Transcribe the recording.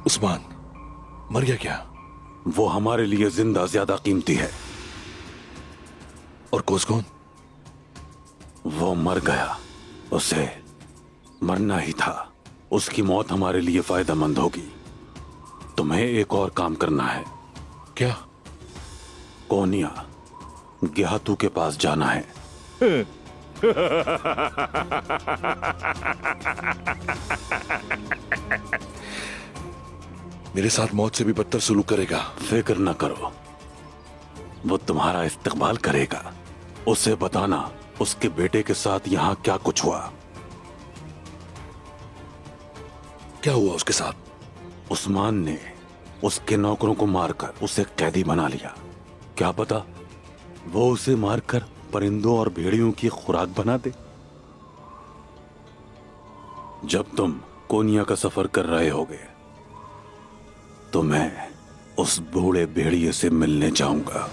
उस्मान मर गया क्या? वो हमारे लिए जिंदा ज्यादा कीमती है। और कोसगोन? वो मर गया, उसे मरना ही था। उसकी मौत हमारे लिए फायदेमंद होगी। तुम्हें एक और काम करना है। क्या? कोनिया ग्यातू के पास जाना है। मेरे साथ मौत से भी बदतर सुलूक करेगा। फिक्र न करो, वो तुम्हारा इस्तकबाल करेगा। उसे बताना उसके बेटे के साथ यहां क्या कुछ हुआ। क्या हुआ उसके साथ? उस्मान ने उसके नौकरों को मारकर उसे कैदी बना लिया। क्या पता वो उसे मारकर परिंदों और भेड़ियों की खुराक बना दे। जब तुम कोनिया का सफर कर रहे होगे तो मैं उस बूढ़े भेड़िए से मिलने जाऊंगा।